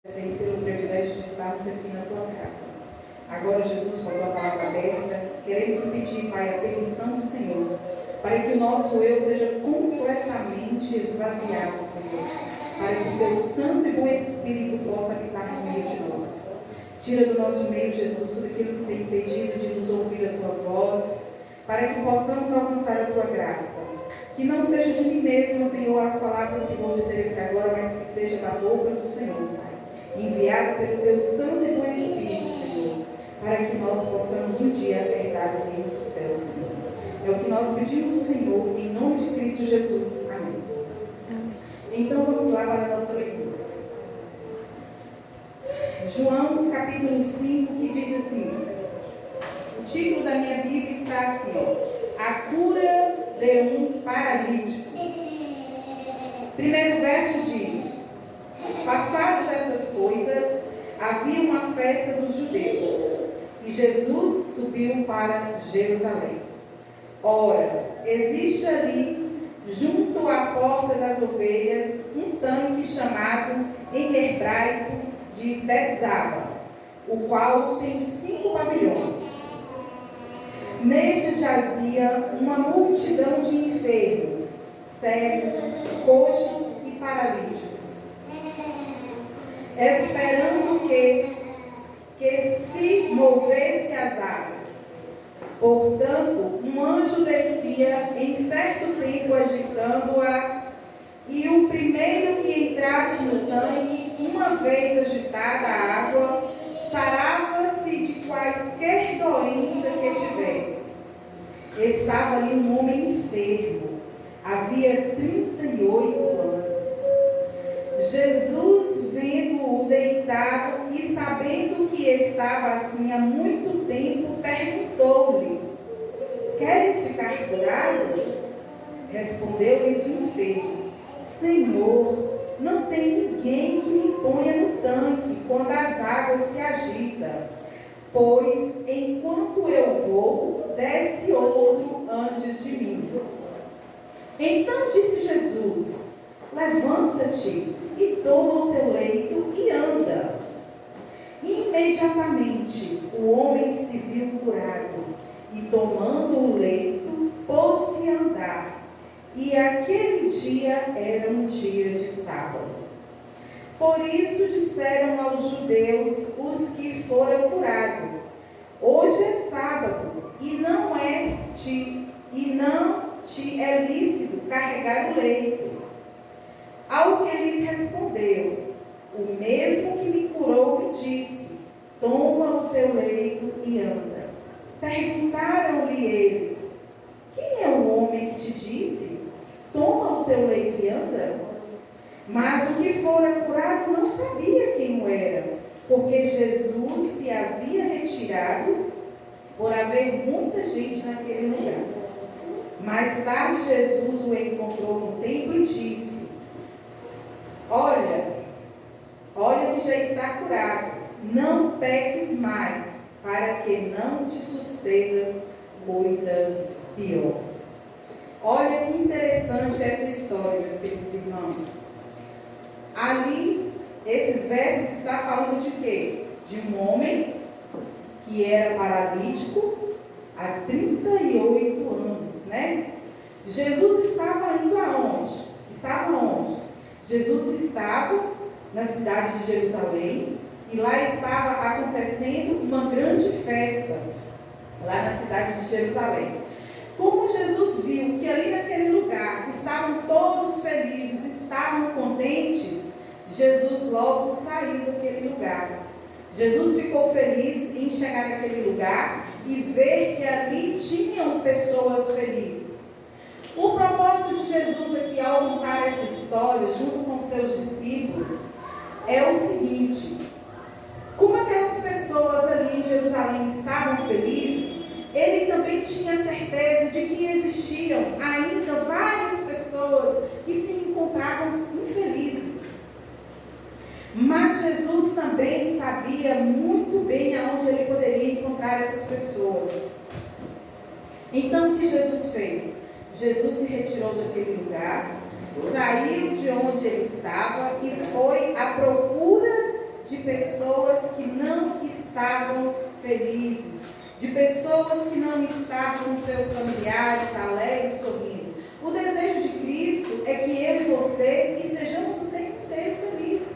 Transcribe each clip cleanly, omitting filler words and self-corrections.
Pelo privilégio de estarmos aqui na tua casa. Agora, Jesus, com a tua palavra aberta, queremos pedir, Pai, a permissão do Senhor, para que o nosso eu seja completamente esvaziado, Senhor, para que o teu santo e bom Espírito possa habitar no meio de nós. Tira do nosso meio, Jesus, tudo aquilo que tem impedido de nos ouvir a tua voz, para que possamos alcançar a tua graça. Que não seja de mim mesma, Senhor, as palavras que vou dizer aqui agora, mas que seja da boca do Senhor, Pai, enviado pelo teu santo e bom Espírito, Senhor, para que nós possamos um dia herdar o reino do céu, Senhor. É o que nós pedimos ao Senhor, em nome de Cristo Jesus. Amém. Então vamos lá para a nossa leitura. João capítulo 5, que diz assim, o título da minha Bíblia está assim, ó, a cura de um paralítico. Primeiro verso diz, passadas essas coisas, havia uma festa dos judeus, e Jesus subiu para Jerusalém. Ora, existe ali, junto à porta das ovelhas, um tanque chamado em hebraico de Betzaba, o qual tem 5 pavilhões. Neste jazia uma multidão de enfermos, cegos, coxos e paralíticos, esperando que se movesse as águas. Portanto, um anjo descia em certo tempo agitando-a, e o primeiro que entrasse no tanque, uma vez agitada a água, sarava-se de quaisquer doença que tivesse. Estava ali um homem enfermo, havia 38 anos. Jesus, vendo-o deitado e sabendo que estava assim há muito tempo, perguntou-lhe, queres ficar curado? Respondeu-lhes o enfermo, Senhor, não tem ninguém que me ponha no tanque quando as águas se agitam, pois enquanto eu vou, desce outro antes de mim. Então disse Jesus, levanta-te e toma o teu leito e anda. Imediatamente o homem se viu curado e, tomando o leito, pôs-se a andar. E aquele dia era um dia de sábado. Por isso disseram aos judeus os que foram curados, hoje é sábado e não te é lícito carregar o leito. Ao que lhes respondeu, o mesmo que me curou me disse, toma o teu leito e anda. Perguntaram-lhe eles, quem é o homem que te disse, toma o teu leito e anda? Mas o que fora curado não sabia quem o era, porque Jesus se havia retirado por haver muita gente naquele lugar. Mais tarde Jesus o encontrou no templo e disse, olha que já está curado, não peques mais, para que não te sucedas coisas piores. Olha que interessante essa história, meus queridos irmãos. Ali, esses versos estão falando de quê? De um homem que era paralítico há 38 anos, né? Jesus estava indo aonde? Estava onde? Jesus estava na cidade de Jerusalém e lá estava acontecendo uma grande festa, lá na cidade de Jerusalém. Como Jesus viu que ali naquele lugar estavam todos felizes, estavam contentes, Jesus logo saiu daquele lugar. Jesus ficou feliz em chegar naquele lugar e ver que ali tinham pessoas felizes. O propósito de Jesus aqui ao contar essa história junto com seus discípulos é o seguinte: como aquelas pessoas ali em Jerusalém estavam felizes, ele também tinha certeza de que existiam ainda várias pessoas que se encontravam infelizes. Mas Jesus também sabia muito bem aonde ele poderia encontrar essas pessoas. Então o que Jesus fez? Jesus se retirou daquele lugar, saiu de onde ele estava e foi à procura felizes, de pessoas que não estavam com seus familiares alegres, sorrindo. O desejo de Cristo é que eu e você estejamos o tempo inteiro felizes.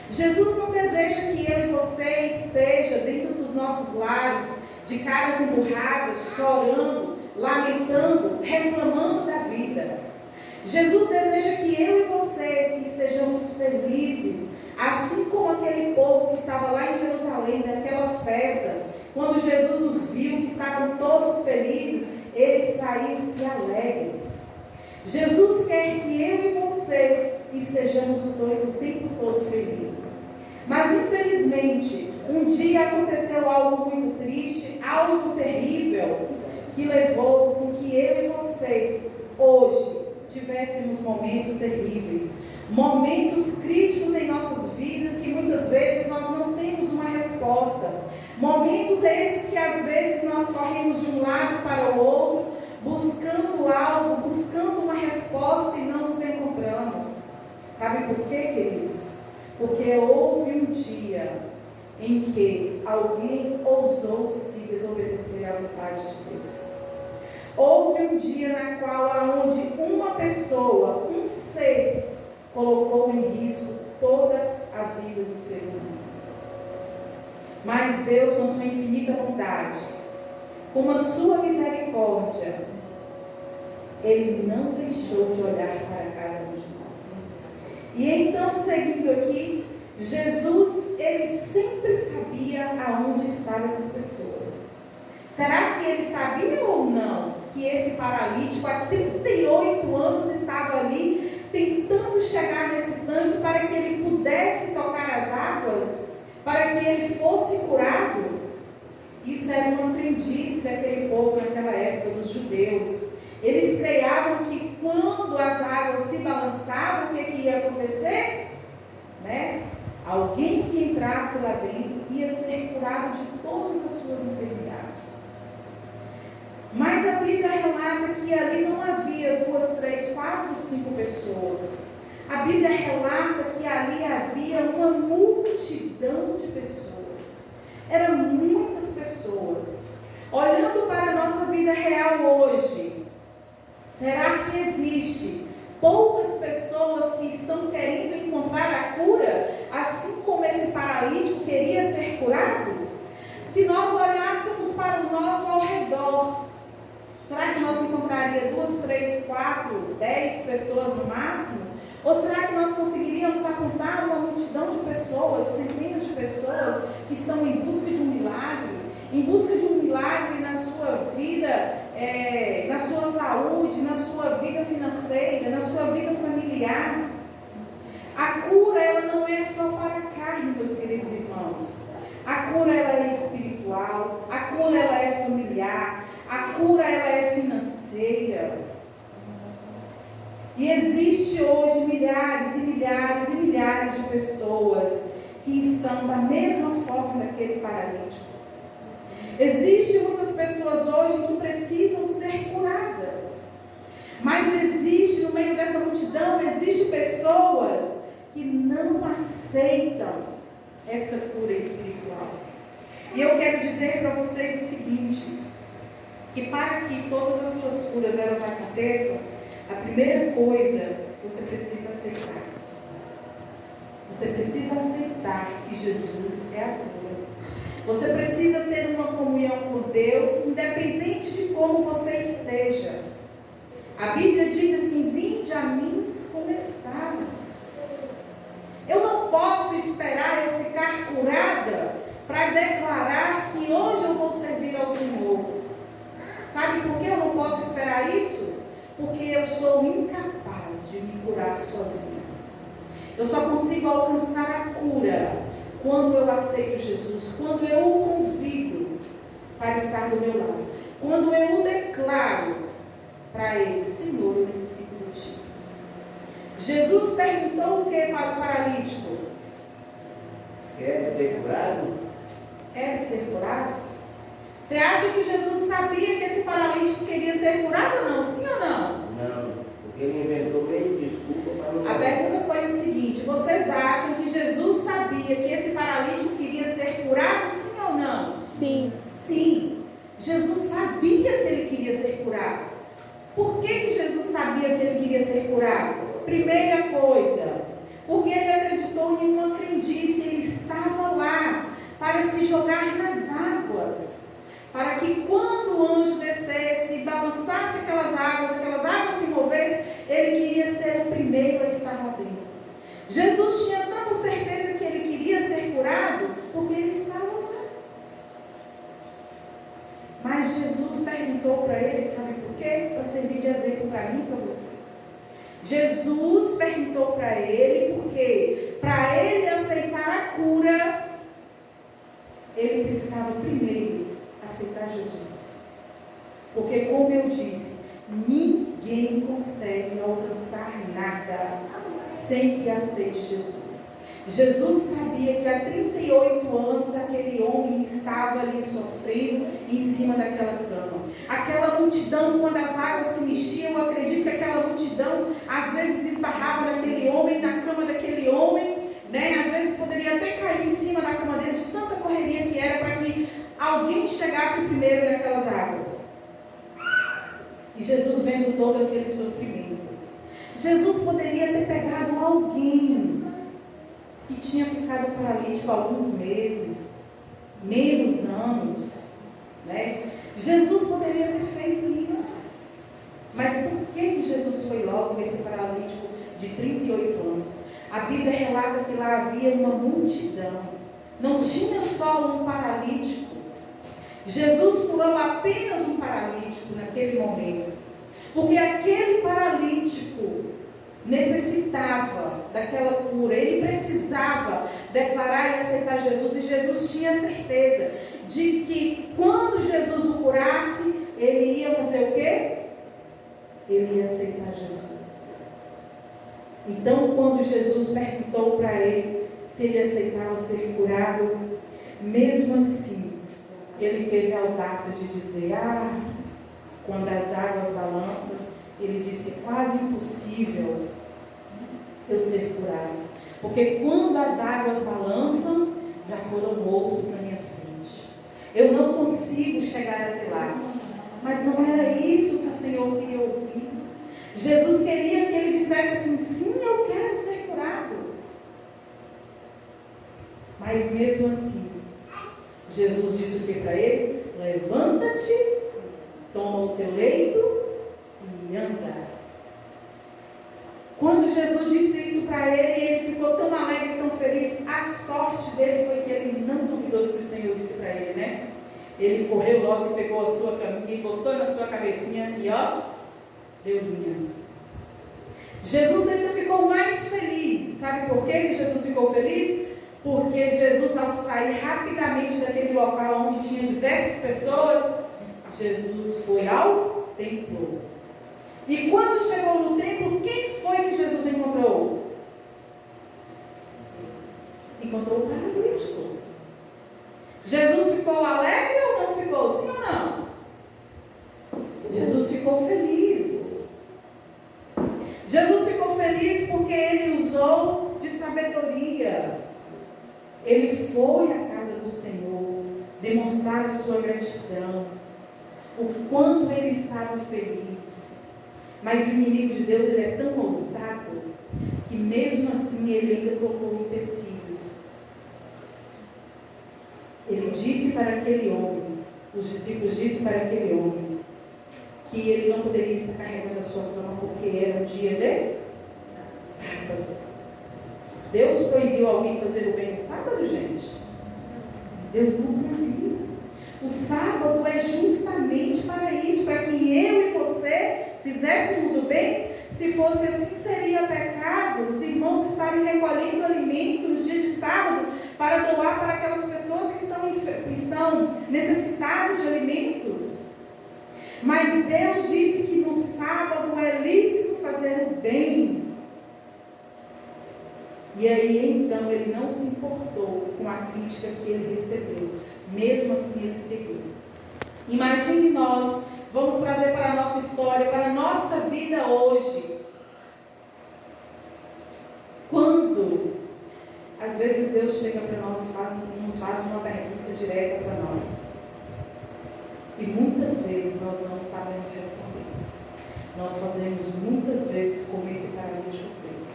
Jesus não deseja que eu e você esteja dentro dos nossos lares, de caras emburradas, chorando, lamentando, reclamando da vida. Jesus deseja que eu e você estejamos felizes, assim como aquele povo que estava lá em Jerusalém, naquela festa, quando Jesus os viu, que estavam todos felizes, ele saiu-se alegre. Jesus quer que eu e você estejamos o tempo todo felizes. Mas infelizmente, um dia aconteceu algo muito triste, algo terrível, que levou com que eu e você, hoje, tivéssemos momentos terríveis, momentos críticos em nossas vidas, que muitas vezes nós não temos uma resposta. Momentos esses que às vezes nós corremos de um lado para o outro, buscando algo, buscando uma resposta e não nos encontramos. Sabe por quê, queridos? Porque houve um dia em que alguém ousou se desobedecer à vontade de Deus. Houve um dia na qual, onde uma pessoa, um ser, colocou em risco toda a vida do ser humano. Mas Deus, com sua infinita bondade, com a sua misericórdia, Ele não deixou de olhar para cada um de nós. E então, seguindo aqui, Jesus, Ele sempre sabia aonde estavam essas pessoas. Será que Ele sabia ou não que esse paralítico há 38 anos estava ali, tentando chegar nesse tanque para que ele pudesse tocar as águas, para que ele fosse curado? Isso era uma crendice daquele povo naquela época, dos judeus. Eles creavam que quando as águas se balançavam, o que ia acontecer? Alguém que entrasse lá dentro ia ser curado de todas as suas enfermidades. Mas a Bíblia relata que ali não havia 2, 3, 4, 5 pessoas. A Bíblia relata que ali havia uma multidão de pessoas. Eram muitas pessoas. Olhando para a nossa vida real hoje, será que existe poucas pessoas que estão querendo encontrar a cura, assim como esse paralítico queria ser curado? Se nós olhássemos para o nosso ao redor, será que nós encontraríamos 2, 3, 4, 10 pessoas no máximo? Ou será que nós conseguiríamos apontar uma multidão de pessoas, centenas de pessoas que estão em busca de um milagre? Em busca de um milagre na sua vida, na sua saúde, na sua vida financeira, na sua vida familiar. A cura, ela não é só para a carne, meus queridos irmãos. A cura, ela é espiritual, a cura, ela é familiar, a cura, ela é financeira. E existe hoje milhares e milhares e milhares de pessoas que estão da mesma forma daquele paralítico. Existem muitas pessoas hoje que precisam ser curadas. Mas existe, no meio dessa multidão, existem pessoas que não aceitam essa cura espiritual. E eu quero dizer para vocês o seguinte, que para que todas as suas curas elas aconteçam, a primeira coisa, você precisa aceitar. Você precisa aceitar que Jesus é a cura. Você precisa ter uma comunhão com Deus, independente de como você esteja. A Bíblia diz assim: vinde a mim como estás. Eu não posso esperar eu ficar curada para declarar que hoje eu vou servir ao Senhor. Sabe por que eu não posso esperar isso? Porque eu sou incapaz de me curar sozinha. Eu só consigo alcançar a cura quando eu aceito Jesus, quando eu o convido para estar do meu lado, quando eu o declaro para ele: Senhor, eu necessito de ti. Jesus perguntou o que para o paralítico? Quer ser curado? Quer ser curado? Você acha que Jesus sabia que esse paralítico queria ser curado ou não? Sim ou não? Não, porque ele inventou meio desculpa para não. A pergunta foi o seguinte: vocês acham que Jesus sabia que esse paralítico queria ser curado? Sim ou não? Sim. Sim, Jesus sabia que ele queria ser curado. Por que Jesus sabia que ele queria ser curado? Primeira coisa, porque ele acreditou em uma crendice, ele estava lá para se jogar nas águas, para que quando o anjo descesse e balançasse aquelas águas se movessem, ele queria ser o primeiro a estar lá dentro. Jesus tinha tanta certeza que ele queria ser curado, porque ele estava lá. Mas Jesus perguntou para ele, sabe por quê? Para servir de exemplo para mim e para você. Jesus perguntou para ele, porque para ele aceitar a cura, ele precisava primeiro aceitar Jesus. Porque, como eu disse, ninguém consegue alcançar nada sem que aceite Jesus. Jesus sabia que há 38 anos aquele homem estava ali sofrendo em cima daquela cama. Aquela multidão, quando as águas se mexiam, eu acredito que aquela multidão às vezes esbarrava naquele homem, na cama daquele homem, né? Às vezes poderia até cair em cima da cama dele, de tanta correria que era para que alguém chegasse primeiro naquelas águas. E Jesus vendo todo aquele sofrimento, Jesus poderia ter pegado alguém que tinha ficado paralítico há alguns meses, menos anos, né? Jesus poderia ter feito isso. Mas por que Jesus foi logo nesse paralítico de 38 anos? A Bíblia relata que lá havia uma multidão. Não tinha só um paralítico. Jesus curou apenas um paralítico naquele momento. Porque aquele paralítico necessitava daquela cura, ele precisava declarar e aceitar Jesus, e Jesus tinha certeza de que quando Jesus o curasse, ele ia fazer o quê? Ele ia aceitar Jesus. Então, quando Jesus perguntou para ele se ele aceitava ser curado, mesmo assim, ele teve a audácia de dizer, quando as águas balançam, ele disse, quase impossível eu ser curado. Porque quando as águas balançam, já foram outros na minha frente. Eu não consigo chegar até lá. Mas não era isso que o Senhor queria ouvir. Jesus queria que ele dissesse assim, sim, eu quero ser curado. Mas mesmo assim, Jesus disse o que para ele? Levanta-te, toma o teu leito e anda. Quando Jesus disse isso para ele, ele ficou tão alegre, tão feliz. A sorte dele foi que ele não duvidou do que o Senhor disse para ele, né? Ele correu logo e pegou a sua caminha e botou na sua cabecinha e deu linha. Jesus ainda ficou mais feliz. Sabe por que Jesus ficou feliz? Porque Jesus, ao sair rapidamente daquele local onde tinha diversas pessoas, Jesus foi ao templo. E quando chegou no templo, quem foi que Jesus encontrou? Encontrou o paralítico. Jesus ficou alegre ou não ficou? Sim ou não? Jesus ficou feliz. Jesus ficou feliz porque ele usou de sabedoria. Ele foi à casa do Senhor demonstrar a sua gratidão, o quanto ele estava feliz. Mas o inimigo de Deus, ele é tão ousado, que mesmo assim ele ainda colocou empecilhos. Ele disse para aquele homem, os discípulos disseram para aquele homem, que ele não poderia estar carregando a sua cama, porque era um dia de sábado. Deus proibiu alguém fazer o bem no sábado, gente? Deus não proibiu. O sábado é justamente para isso, para que eu e você fizéssemos o bem. Se fosse assim, seria pecado os irmãos estarem recolhendo alimento nos dias de sábado para doar para aquelas pessoas que estão necessitadas de alimentos. Mas Deus disse que no sábado é lícito fazer o bem. E aí então ele não se importou com a crítica que ele recebeu. Mesmo assim ele seguiu. Imagine nós, vamos trazer para a nossa história, para a nossa vida hoje. Quando às vezes Deus chega para nós e nos faz uma pergunta direta para nós. responder. Nós fazemos muitas vezes como esse paralítico fez.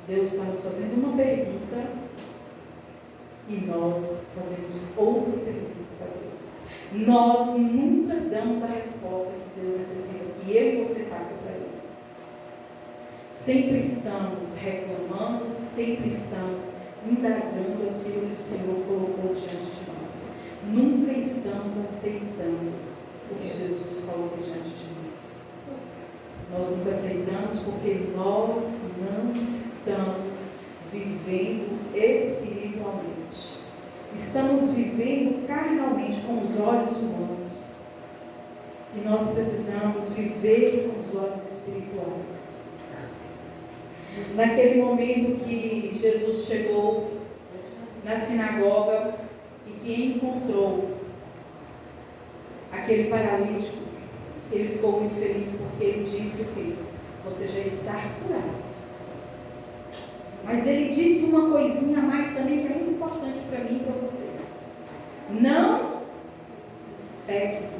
Deus está nos fazendo uma pergunta e nós fazemos outra pergunta para Deus. Nós nunca damos a resposta que Deus necessita que eu e você passe para Ele. Sempre estamos reclamando, sempre estamos indagando aquilo que o Senhor colocou diante de nós. Nunca estamos aceitando o que Jesus colocou diante de nós. Nós nunca aceitamos porque nós não estamos vivendo espiritualmente. Estamos vivendo carnalmente com os olhos humanos. E nós precisamos viver com os olhos espirituais. Naquele momento que Jesus chegou na sinagoga e que encontrou aquele paralítico, ele ficou muito feliz porque ele disse o quê? Você já está curado. Mas ele disse uma coisinha a mais também que é muito importante para mim e para você. Não peques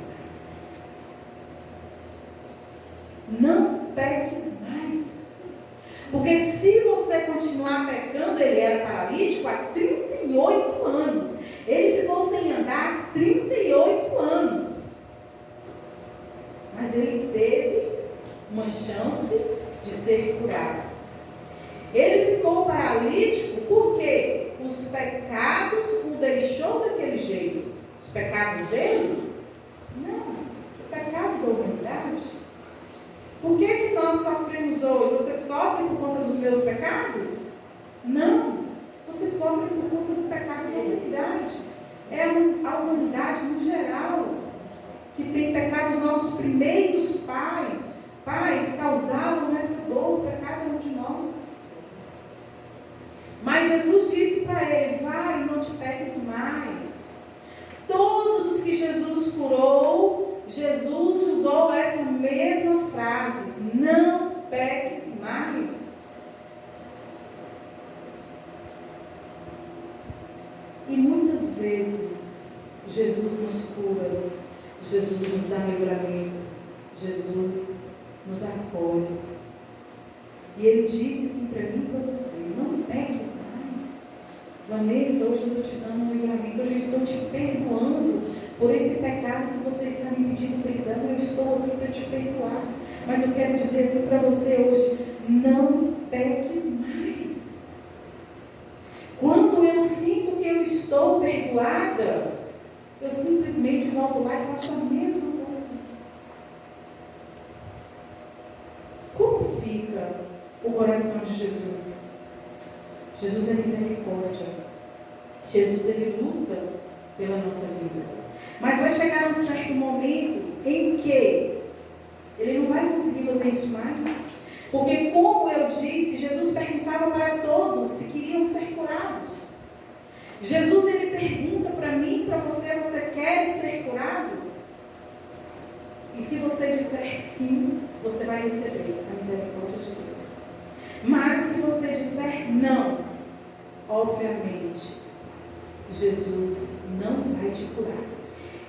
mais. Não peques mais. Porque se você continuar pecando, ele era paralítico há 38 anos. Ele ficou sem andar 38 anos. Mas ele teve uma chance de ser curado. Ele ficou paralítico porque os pecados o deixou daquele jeito. Os pecados dele? Não. O pecado da humanidade. Por que nós sofremos hoje? Você sofre por conta dos meus pecados? Não. Você sofre por conta do pecado da humanidade. É a humanidade no geral que tem pecado. Os nossos primeiros pais causaram essa dor. O pecado é um de nós. Mas Jesus disse para ele: vai, não te peques mais. Todos os que Jesus curou, Jesus usou essa mesma frase: não peques mais. E muitas vezes Jesus nos cura, Jesus nos dá livramento, Jesus nos acolhe. E ele disse assim para mim e para você: não peques mais. Vanessa, hoje eu estou te dando um livramento, hoje eu estou te perdoando por esse pecado que você está me pedindo perdão. Eu estou aqui para te perdoar. Mas eu quero dizer assim para você hoje: não peques mais. Quando eu sinto que eu estou perdoada, eu simplesmente volto lá e faço a mesma coisa. Como fica o coração de Jesus? Jesus é misericórdia. Jesus, ele luta pela nossa vida. Mas vai chegar um certo momento em que ele não vai conseguir fazer isso mais. Porque, como eu disse, Jesus perguntava para todos se queriam ser curados. Jesus, ele pergunta para mim e para você: você quer ser curado? E se você disser sim, você vai receber a misericórdia de Deus. Mas se você disser não, obviamente, Jesus não vai te curar.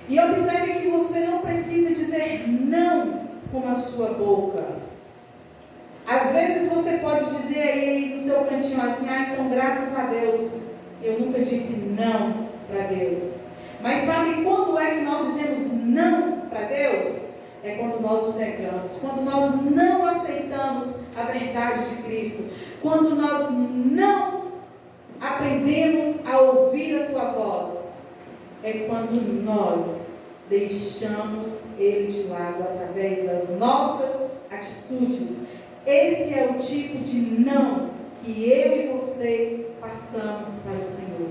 E observe que você não precisa dizer não com a sua boca. Às vezes você pode dizer aí no seu cantinho assim: então graças a Deus, eu nunca disse não para Deus. Mas sabe quando é que nós dizemos não para Deus? É quando nós o negamos, quando nós não aceitamos a verdade de Cristo, quando nós não aprendemos a ouvir a tua voz. É quando nós deixamos Ele de lado através das nossas atitudes. Esse é o tipo de não que eu e você passamos para o Senhor.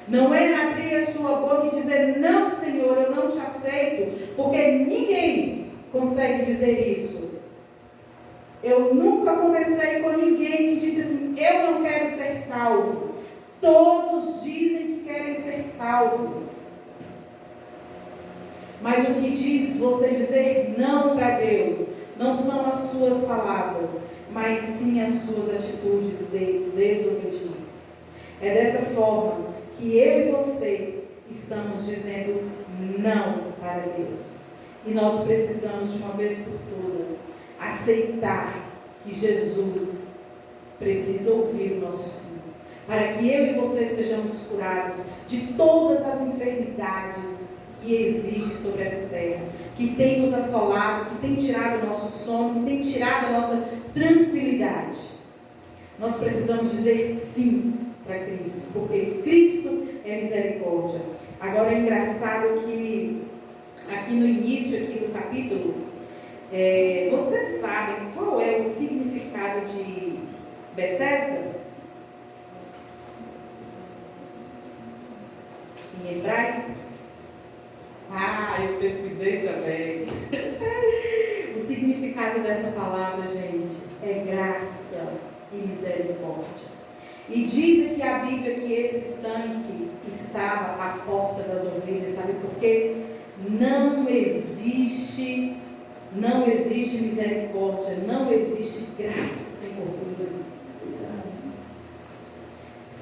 Não é abrir a sua boca e dizer: não, Senhor, eu não te aceito, porque ninguém consegue dizer isso. Eu nunca conversei com ninguém que disse assim: eu não quero ser salvo. Todos dizem que querem ser salvos. Mas o que diz você dizer não para Deus não são as suas palavras, mas sim as suas atitudes de desobediência. É dessa forma que eu e você estamos dizendo não para Deus. E nós precisamos, de uma vez por todas, aceitar que Jesus precisa ouvir o nosso sim, para que eu e você sejamos curados de todas as enfermidades que existem sobre essa terra, que tem nos assolado, que tem tirado o nosso sono, que tem tirado a nossa tranquilidade. Nós precisamos dizer sim para Cristo, porque Cristo é misericórdia. Agora é engraçado que aqui no início aqui do capítulo, vocês sabem qual é o significado de Betesda? Em hebraico? Eu pesquisei também. O significado dessa palavra, gente, é graça e misericórdia. E diz aqui a Bíblia que esse tanque estava à porta das ovelhas, sabe por quê? Não existe misericórdia, não existe graça sem gordura.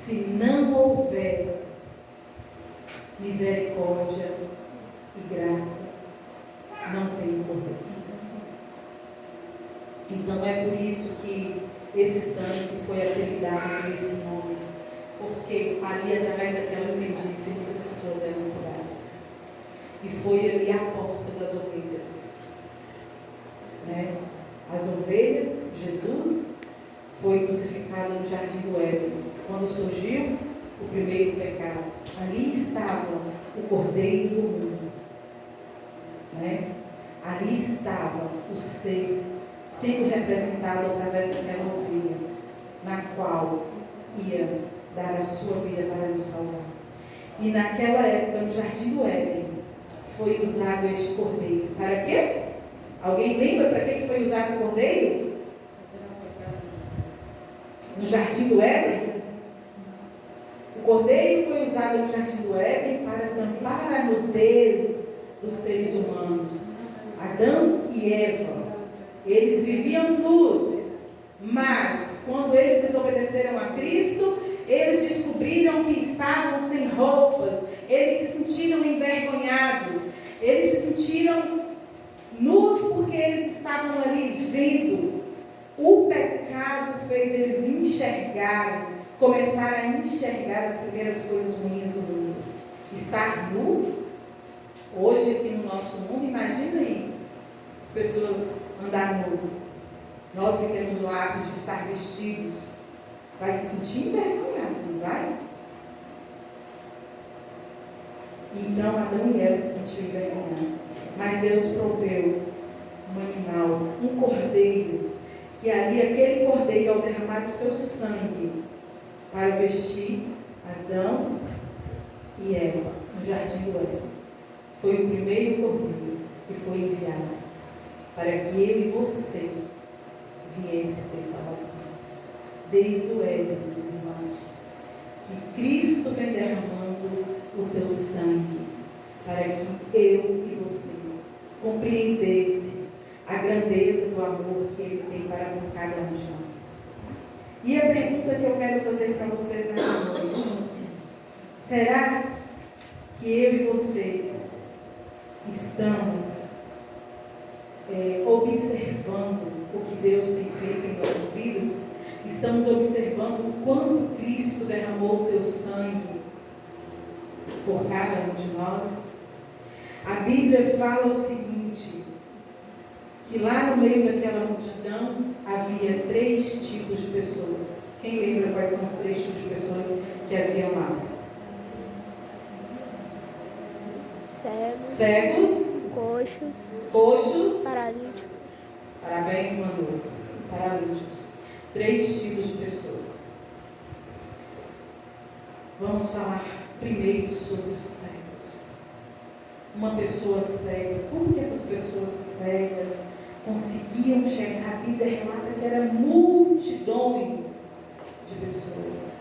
Se não houver misericórdia e graça, não tem poder. Então é por isso que esse tanque foi apelidado por esse nome, porque ali, através daquela mendice, muitas pessoas eram curadas. E foi ali a porta das ovelhas. As ovelhas, Jesus, foi crucificado no jardim do Éden. Quando surgiu o primeiro pecado, ali estava o Cordeiro do mundo. Ali estava o ser sendo representado através daquela ovelha, na qual ia dar a sua vida para nos salvar. E naquela época, no jardim do Éden, foi usado este cordeiro. Para quê? Alguém lembra para que foi usado o cordeiro? No jardim do Éden? O cordeiro foi usado no jardim do Éden para tampar a nudez dos seres humanos. Adão e Eva, eles viviam nus, mas quando eles desobedeceram a Cristo, eles descobriram que estavam sem roupas, eles se sentiram envergonhados, eles se sentiram nus porque eles estavam ali vendo. O pecado fez eles enxergarem, começaram a enxergar as primeiras coisas ruins do mundo. Estar nu, hoje aqui no nosso mundo, imagina aí, as pessoas andar nu. Nós que temos o hábito de estar vestidos, vai se sentir envergonhado, não vai? Então Adão e Eva se sentiram envergonhados. Mas Deus proveu um animal, um cordeiro, que ali aquele cordeiro, ao derramar o seu sangue para vestir Adão e Eva no jardim do Éden, foi o primeiro cordeiro que foi enviado para que eu e você viesse a ter salvação. Desde o Éden, meus irmãos, que Cristo vem derramando o teu sangue para que eu e você compreendesse a grandeza do amor que Ele tem para com cada um de nós. E a pergunta que eu quero fazer para vocês nessa noite: será que eu e você estamos observando o que Deus tem feito em nossas vidas? Estamos observando o quanto Cristo derramou o teu sangue por cada um de nós? A Bíblia fala o seguinte, que lá no meio daquela multidão havia 3 tipos de pessoas. Quem lembra quais são os 3 tipos de pessoas que haviam lá? Cegos, coxos, paralíticos. Parabéns, Manu. Paralíticos. 3 tipos de pessoas. Vamos falar primeiro sobre os cegos. Uma pessoa cega, como que essas pessoas cegas conseguiam chegar? A Bíblia relata que eram multidões de pessoas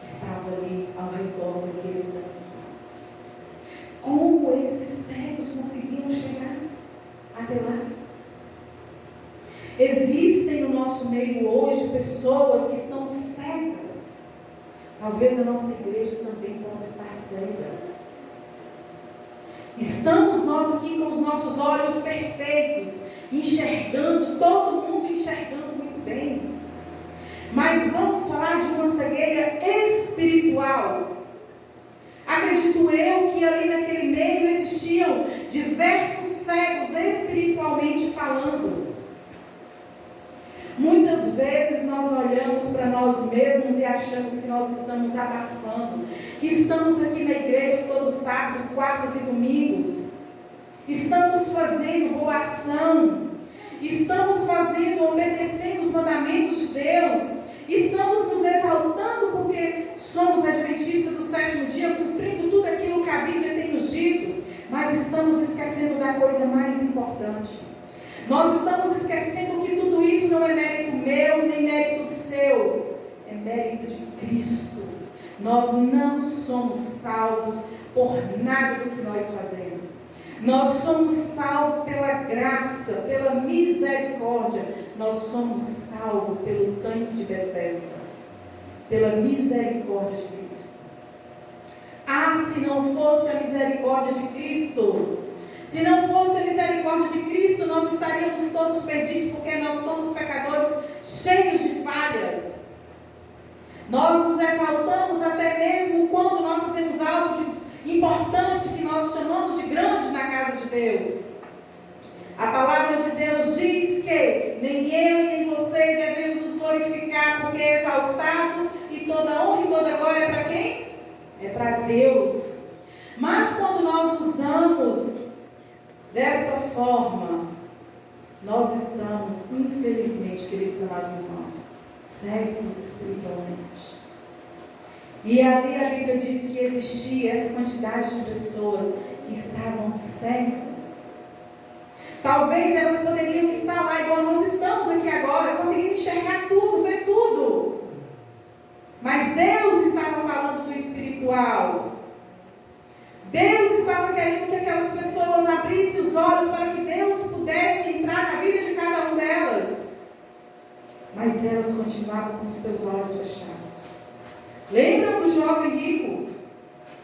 que estavam ali ao redor daquele tanque. Como esses cegos conseguiam chegar até lá? Existem no nosso meio hoje pessoas que estão cegas. Talvez a nossa igreja também possa estar cega. Estamos nós aqui com os nossos olhos perfeitos, enxergando, todo mundo enxergando muito bem. Mas vamos falar de uma cegueira espiritual. Acredito eu que ali naquele meio existiam diversos cegos espiritualmente falando. Muitas vezes nós olhamos para nós mesmos e achamos que nós estamos abafando, que estamos aqui na igreja todo sábado, quartas e domingos, estamos fazendo boa ação, estamos obedecendo os mandamentos de Deus, estamos nos exaltando porque somos adventistas do sétimo dia, cumprindo tudo aquilo que a Bíblia tem nos dito, mas estamos esquecendo da coisa mais importante. Nós estamos esquecendo que tudo isso não é mérito meu, nem mérito seu, é mérito de Cristo. Nós não somos salvos por nada do que nós fazemos. Nós somos salvos pela graça, pela misericórdia. Nós somos salvos pelo tanque de Betesda, pela misericórdia de Cristo. Ah, se não fosse a misericórdia de Cristo, se não fosse a misericórdia de Cristo, nós estaríamos todos perdidos, porque nós somos pecadores cheios de falhas. Nós nos exaltamos até mesmo quando nós fazemos algo de importante que nós chamamos de grande na casa de Deus. A palavra de Deus diz que nem eu e nem você devemos nos glorificar, porque é exaltado e toda honra e toda glória é para quem? É para Deus. Mas quando nós usamos desta forma, nós estamos, infelizmente, queridos amados irmãos, cegos espiritualmente. E ali a Bíblia diz que existia essa quantidade de pessoas que estavam cegas. Talvez elas poderiam estar lá igual nós estamos aqui agora, conseguindo enxergar tudo, ver tudo. Mas Deus estava falando do espiritual. Deus estava querendo que aquelas pessoas abrissem os olhos para que Deus pudesse entrar na vida de cada uma delas. Mas elas continuavam com os seus olhos fechados. Lembram do jovem rico?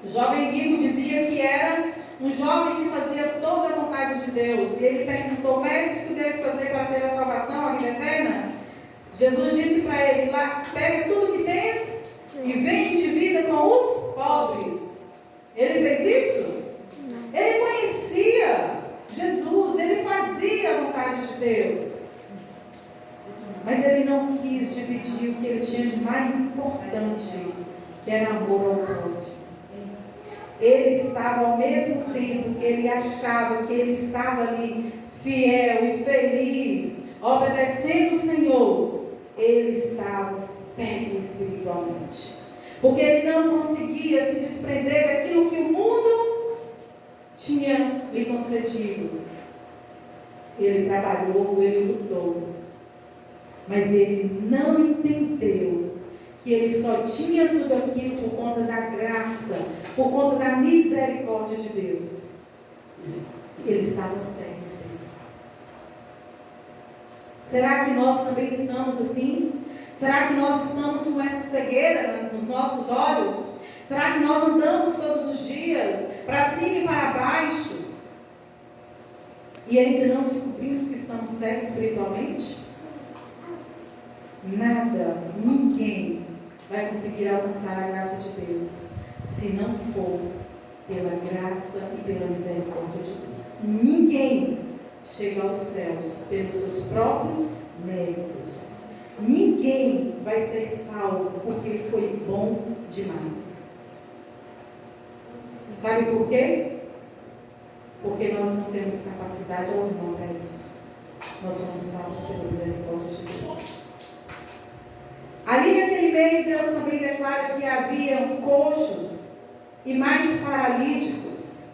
O jovem rico dizia que era um jovem que fazia toda a vontade de Deus. E ele perguntou: mestre, o que devo fazer para ter a salvação, a vida eterna? Jesus disse para ele: lá, pega tudo que tens e vem e divida com os pobres. Ele fez isso? Não. Ele conhecia Jesus, ele fazia a vontade de Deus. Mas ele não quis dividir o que ele tinha de mais importante, que era amor ao próximo. Ele estava, ao mesmo tempo que ele achava que ele estava ali fiel e feliz, obedecendo o Senhor, ele estava cego espiritualmente. Porque ele não conseguia se desprender daquilo que o mundo tinha lhe concedido. Ele trabalhou, ele lutou. Mas ele não entendeu que ele só tinha tudo aquilo por conta da graça, por conta da misericórdia de Deus. Ele estava cego espiritual. Será que nós também estamos assim? Será que nós estamos com essa cegueira nos nossos olhos? Será que nós andamos todos os dias para cima e para baixo e ainda não descobrimos que estamos cegos espiritualmente? Nada, ninguém vai conseguir alcançar a graça de Deus se não for pela graça e pela misericórdia de Deus. Ninguém chega aos céus pelos seus próprios méritos. Ninguém vai ser salvo porque foi bom demais. Sabe por quê? Porque nós não temos capacidade alguma para isso. Nós somos salvos pela misericórdia de Deus. Ali naquele meio, Deus também declara que havia coxos e mais paralíticos.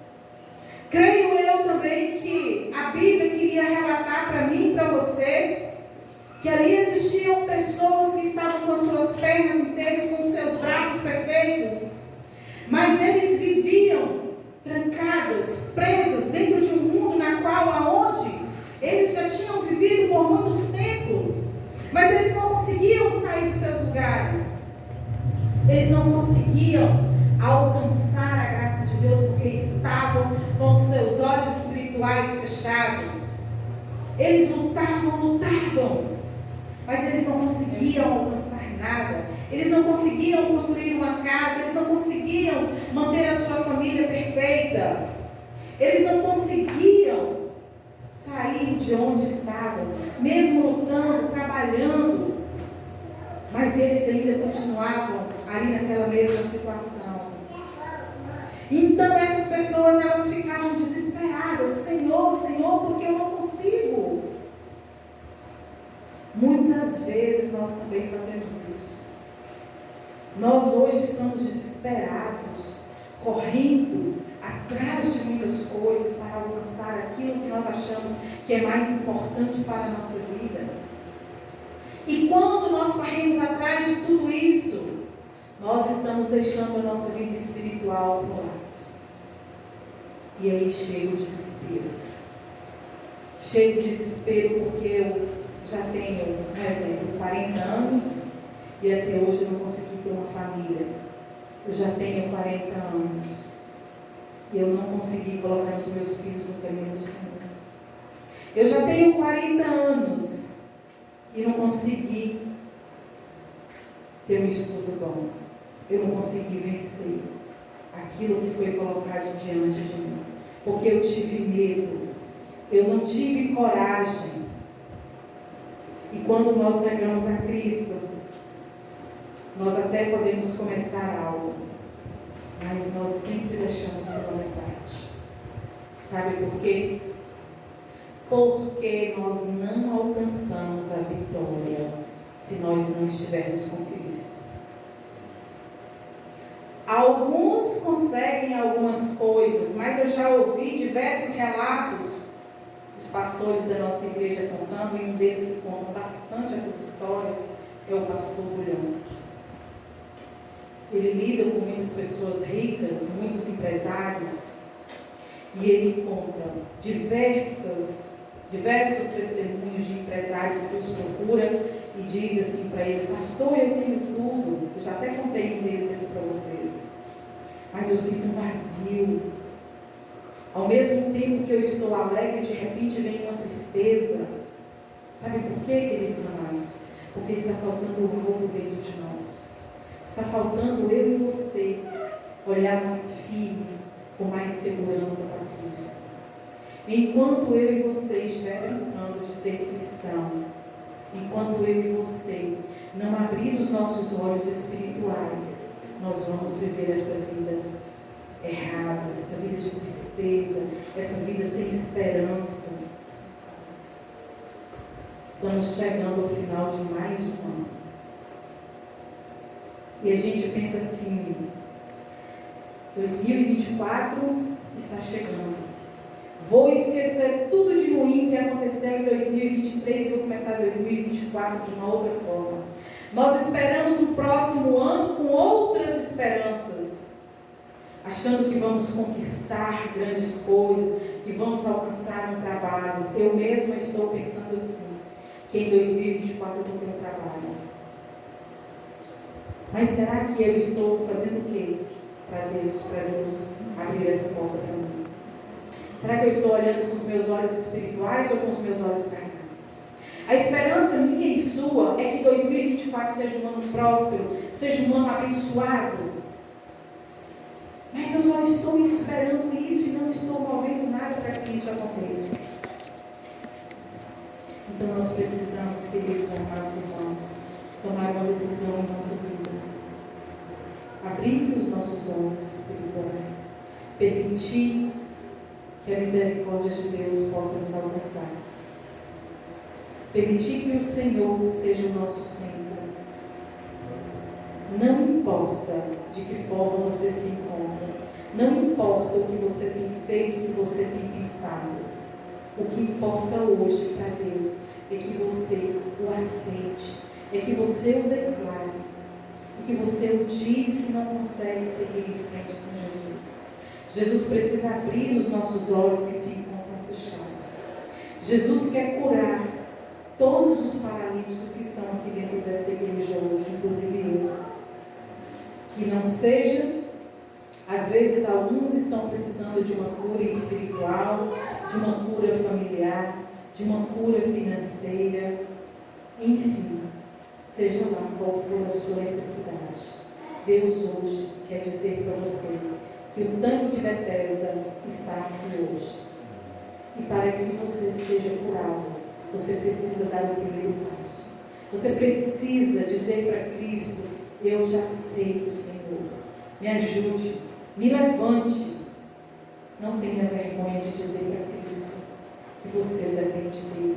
Creio eu também que a Bíblia queria relatar para mim e para você que ali existiam pessoas que estavam com as suas pernas inteiras, com os seus braços perfeitos, mas eles viviam trancadas, presas dentro de um mundo na qual, aonde eles já tinham vivido por muitos tempos, mas eles não conseguiam sair dos seus lugares. Eles não conseguiam alcançar a graça de Deus porque estavam com os seus olhos espirituais fechados. Eles lutavam, mas eles não conseguiam alcançar nada. Eles não conseguiam construir uma casa, eles não conseguiam manter a sua família perfeita. Eles não conseguiam sair de onde estavam, mesmo lutando, trabalhando, mas eles ainda continuavam ali naquela mesma situação. Então essas pessoas, elas ficavam desesperadas. Senhor, porque eu não consigo. Muitas vezes nós também fazemos isso. Nós hoje estamos desesperados, correndo atrás de muitas coisas para alcançar aquilo que nós achamos que é mais importante para a nossa vida. E quando nós corremos atrás de tudo isso, nós estamos deixando a nossa vida espiritual por lá. E aí chega o desespero. Chega o desespero porque eu já tenho, por exemplo, 40 anos e até hoje eu não consegui ter uma família. Eu já tenho 40 anos e eu não consegui colocar os meus filhos no caminho do Senhor. Eu já tenho 40 anos e não consegui ter um estudo bom. Eu não consegui vencer aquilo que foi colocado diante de mim, porque eu tive medo, eu não tive coragem. E quando nós negamos a Cristo, nós até podemos começar algo, mas nós sempre deixamos pela metade. Sabe por quê? Porque nós não alcançamos a vitória se nós não estivermos com Cristo. Alguns conseguem algumas coisas, mas eu já ouvi diversos relatos dos pastores da nossa igreja contando, e um deles que conta bastante essas histórias é o pastor Bulhão. Ele lida com muitas pessoas ricas, muitos empresários, e ele conta diversos testemunhos de empresários que os procuram e diz assim para ele: pastor, eu tenho tudo, eu já até contei um deles aqui para vocês, mas eu sinto um vazio. Ao mesmo tempo que eu estou alegre, de repente vem uma tristeza. Sabe por quê, queridos amados? Porque está faltando o novo dentro de nós. Está faltando eu e você olhar mais firme, com mais segurança para Cristo. Enquanto eu e você estiver brincando de ser cristão, enquanto eu e você não abrir os nossos olhos espirituais, nós vamos viver essa vida errada, essa vida de tristeza, essa vida sem esperança. Estamos chegando ao final de mais um ano. E a gente pensa assim: 2024 está chegando. Vou esquecer tudo de ruim que aconteceu em 2023 e vou começar 2024 de uma outra forma. Nós esperamos o próximo ano com outras esperanças, achando que vamos conquistar grandes coisas, que vamos alcançar um trabalho. Eu mesma estou pensando assim, que em 2024 eu vou ter um trabalho. Mas será que eu estou fazendo o quê para Deus abrir essa porta para mim? Será que eu estou olhando com os meus olhos espirituais ou com os meus olhos carnais? A esperança minha e sua é que 2024 seja um ano próspero, seja um ano abençoado. Mas eu só estou esperando isso e não estou movendo nada para que isso aconteça. Então nós precisamos, queridos amados irmãos, tomar uma decisão em nossa vida. Abrir os nossos olhos espirituais. Permitir que a misericórdia de Deus possa nos alcançar. Permitir que o Senhor seja o nosso centro. Não importa de que forma você se encontra. Não importa o que você tem feito, o que você tem pensado. O que importa hoje para Deus é que você o aceite, é que você o declare, é que você o diz que não consegue seguir em frente sem Jesus. Jesus precisa abrir os nossos olhos que se encontram fechados. Jesus quer curar todos os paralíticos que estão aqui dentro desta igreja hoje, inclusive eu. Que não seja as vezes alguns estão precisando de uma cura espiritual, de uma cura familiar, de uma cura financeira, enfim, seja lá qual for a sua necessidade. Deus hoje quer dizer para você que o tanque de Betesda está aqui hoje. E para que você seja curado, você precisa dar o primeiro passo. Você precisa dizer para Cristo: eu já aceito, Senhor. Me ajude, me levante. Não tenha vergonha de dizer para Cristo que você depende dele,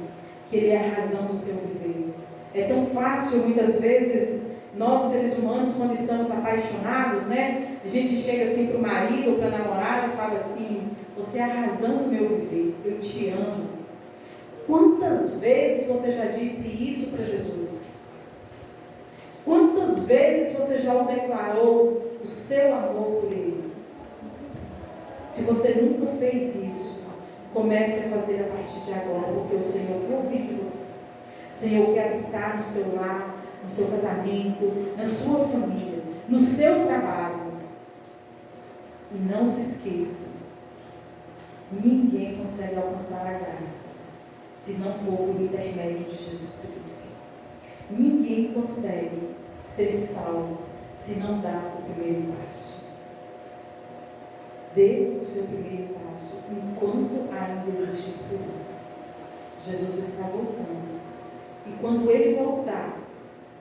que ele é a razão do seu viver. É tão fácil, muitas vezes, nós seres humanos, quando estamos apaixonados, né? A gente chega assim para o marido ou para a namorada e fala assim: você é a razão do meu viver, eu te amo. Quantas vezes você já disse isso para Jesus? Quantas vezes você já o declarou, o seu amor por ele? Se você nunca fez isso, comece a fazer a partir de agora, porque o Senhor quer ouvir de você. O Senhor quer habitar no seu lar, no seu casamento, na sua família, no seu trabalho. E não se esqueça, ninguém consegue alcançar a graça se não for por intermédio de Jesus Cristo. Ninguém consegue ser salvo se não dá o primeiro passo. Dê o seu primeiro passo enquanto ainda existe esperança. Jesus está voltando. E quando ele voltar,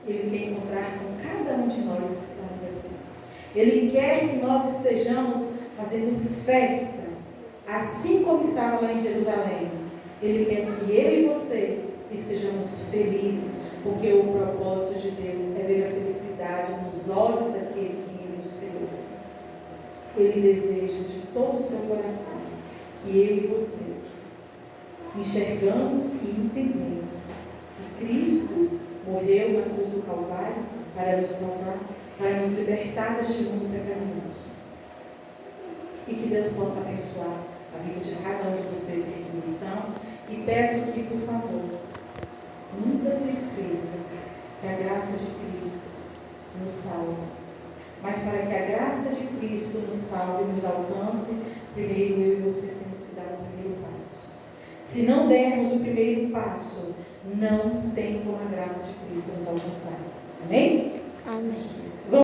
ele quer encontrar com cada um de nós que estamos aqui. Ele quer que nós estejamos fazendo festa, assim como estava lá em Jerusalém. Ele quer que eu e você estejamos felizes, porque o propósito de Deus é ver a felicidade nos olhos daquele que ele nos criou. Ele deseja de todo o seu coração que eu e você enxergamos e entendemos que Cristo morreu na cruz do Calvário para nos salvar, para nos libertar deste mundo pecaminoso. E que Deus possa abençoar a vida de cada um de vocês que aqui estão. E peço que, por favor, nunca se esqueça que a graça de Cristo nos salva. Mas para que a graça de Cristo nos salve e nos alcance, primeiro eu e você temos que dar o primeiro passo. Se não dermos o primeiro passo, não tem como a graça de Cristo nos alcançar. Amém? Amém.